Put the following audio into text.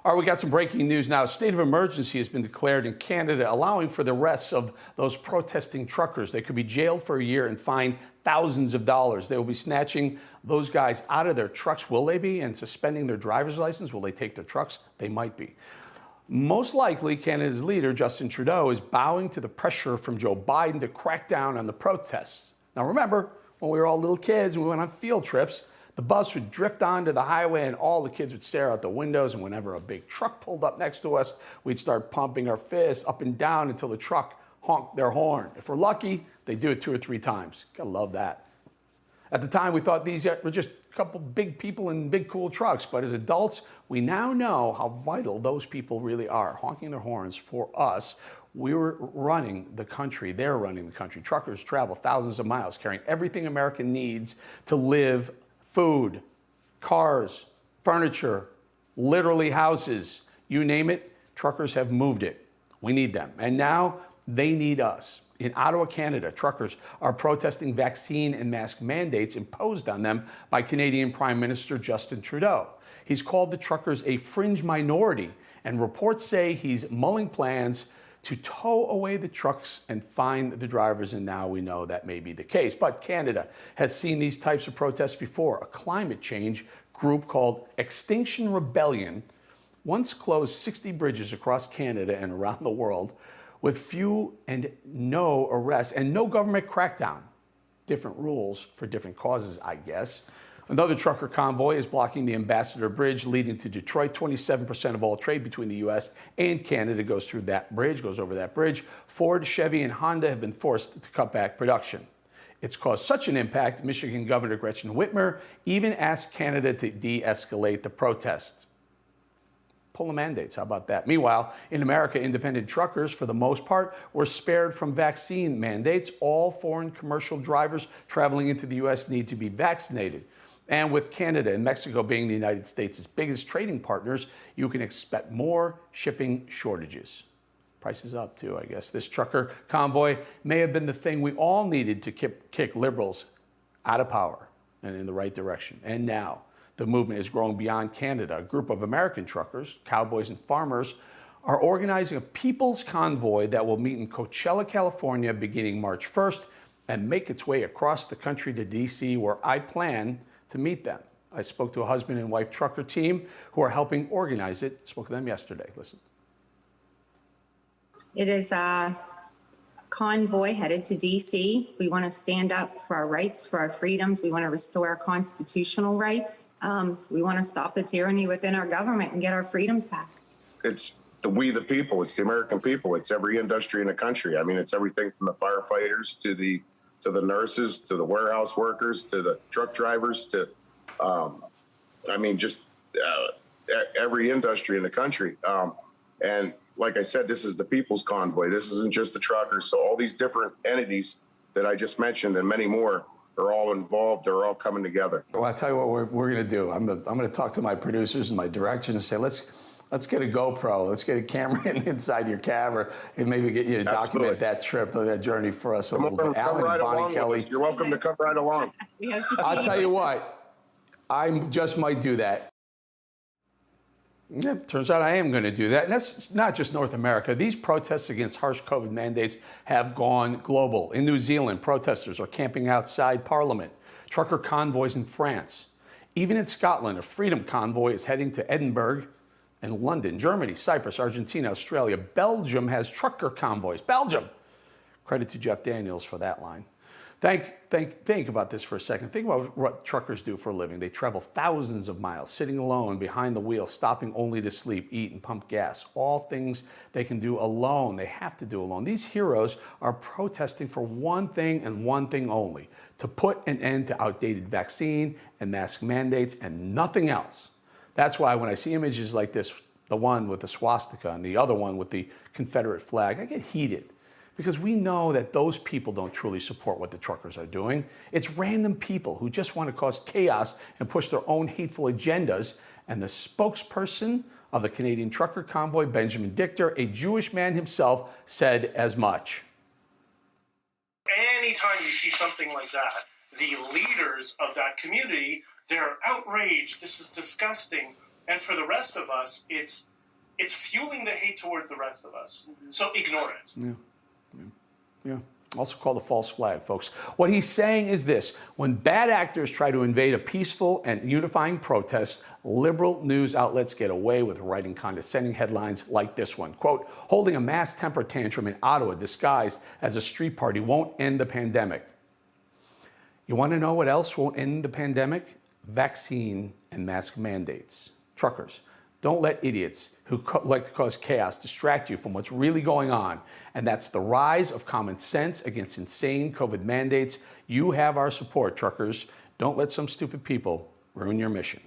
All right, we got some breaking news now. A state of emergency has been declared in Canada, allowing for the arrests of those protesting truckers. They could be jailed for a year and fined thousands of dollars. They will be snatching those guys out of their trucks. Will they be? And suspending their driver's license? Will they take their trucks? They might be. Most likely, Canada's leader, Justin Trudeau, is bowing to the pressure from Joe Biden to crack down on the protests. Now, remember, when we were all little kids and we went on field trips, the bus would drift onto the highway and all the kids would stare out the windows, and whenever a big truck pulled up next to us, we'd start pumping our fists up and down until the truck honked their horn. If we're lucky, they do it 2 or 3 times. Gotta love that. At the time, we thought these were just a couple big people in big cool trucks, but as adults, we now know how vital those people really are, honking their horns for us. We were running the country. They're running the country. Truckers travel thousands of miles carrying everything America needs to live: food, cars, furniture, literally houses, you name it, truckers have moved it. We need them. And now they need us. In Ottawa, Canada, truckers are protesting vaccine and mask mandates imposed on them by Canadian Prime Minister Justin Trudeau. He's called the truckers a fringe minority, and reports say he's mulling plans to tow away the trucks and fine the drivers, and now we know that may be the case. But Canada has seen these types of protests before. A climate change group called Extinction Rebellion once closed 60 bridges across Canada and around the world with few and no arrests and no government crackdown. Different rules for different causes, I guess. Another trucker convoy is blocking the Ambassador Bridge leading to Detroit. 27% of all trade between the U.S. and Canada goes through that bridge, goes over that bridge. Ford, Chevy, and Honda have been forced to cut back production. It's caused such an impact, Michigan Governor Gretchen Whitmer even asked Canada to de-escalate the protests. Pull the mandates, how about that? Meanwhile, in America, independent truckers, for the most part, were spared from vaccine mandates. All foreign commercial drivers traveling into the U.S. need to be vaccinated. And with Canada and Mexico being the United States' biggest trading partners, you can expect more shipping shortages. Prices up too, I guess. This trucker convoy may have been the thing we all needed to kick liberals out of power and in the right direction. And now the movement is growing beyond Canada. A group of American truckers, cowboys, and farmers are organizing a people's convoy that will meet in Coachella, California, beginning March 1st and make its way across the country to D.C., where I plan to meet them. I spoke to a husband and wife trucker team who are helping organize it. Spoke to them yesterday. Listen. It is a convoy headed to D.C. We want to stand up for our rights, for our freedoms. We want to restore our constitutional rights. We want to stop the tyranny within our government and get our freedoms back. It's we the people. It's the American people. It's every industry in the country. I mean, it's everything from the firefighters to the nurses, to the warehouse workers, to the truck drivers, to, just every industry in the country. And like I said, this is the people's convoy. This isn't just the truckers. So all these different entities that I just mentioned and many more are all involved. They're all coming together. Well, I'll tell you what we're going to do. I'm going to talk to my producers and my directors and say, let's get a GoPro. Let's get a camera inside your cab, or maybe get you to document that trip, that journey for us a little bit. Come right along with us. You're welcome to come right along. We hope to see I'll tell you what, I just might do that. Yeah, turns out I am going to do that. And that's not just North America. These protests against harsh COVID mandates have gone global. In New Zealand, protesters are camping outside Parliament. Trucker convoys in France. Even in Scotland, a freedom convoy is heading to Edinburgh and London. Germany, Cyprus, Argentina, Australia. Belgium has trucker convoys. Belgium! Credit to Jeff Daniels for that line. Think about this for a second. Think about what truckers do for a living. They travel thousands of miles, sitting alone behind the wheel, stopping only to sleep, eat, and pump gas. All things they can do alone. They have to do alone. These heroes are protesting for one thing and one thing only: to put an end to outdated vaccine and mask mandates and nothing else. That's why when I see images like this, the one with the swastika and the other one with the Confederate flag, I get heated. Because we know that those people don't truly support what the truckers are doing. It's random people who just want to cause chaos and push their own hateful agendas. And the spokesperson of the Canadian Trucker Convoy, Benjamin Dichter, a Jewish man himself, said as much. Anytime you see something like that, the leaders of that community, they're outraged. This is disgusting. And for the rest of us, it's it's fueling the hate towards the rest of us. So ignore it. Yeah. Also called a false flag, folks. What he's saying is this: when bad actors try to invade a peaceful and unifying protest, liberal news outlets get away with writing condescending headlines like this one. Quote, holding a mass temper tantrum in Ottawa disguised as a street party won't end the pandemic. You want to know what else won't end the pandemic? Vaccine and mask mandates. Truckers, don't let idiots who like to cause chaos distract you from what's really going on. And that's the rise of common sense against insane COVID mandates. You have our support, truckers. Don't let some stupid people ruin your mission.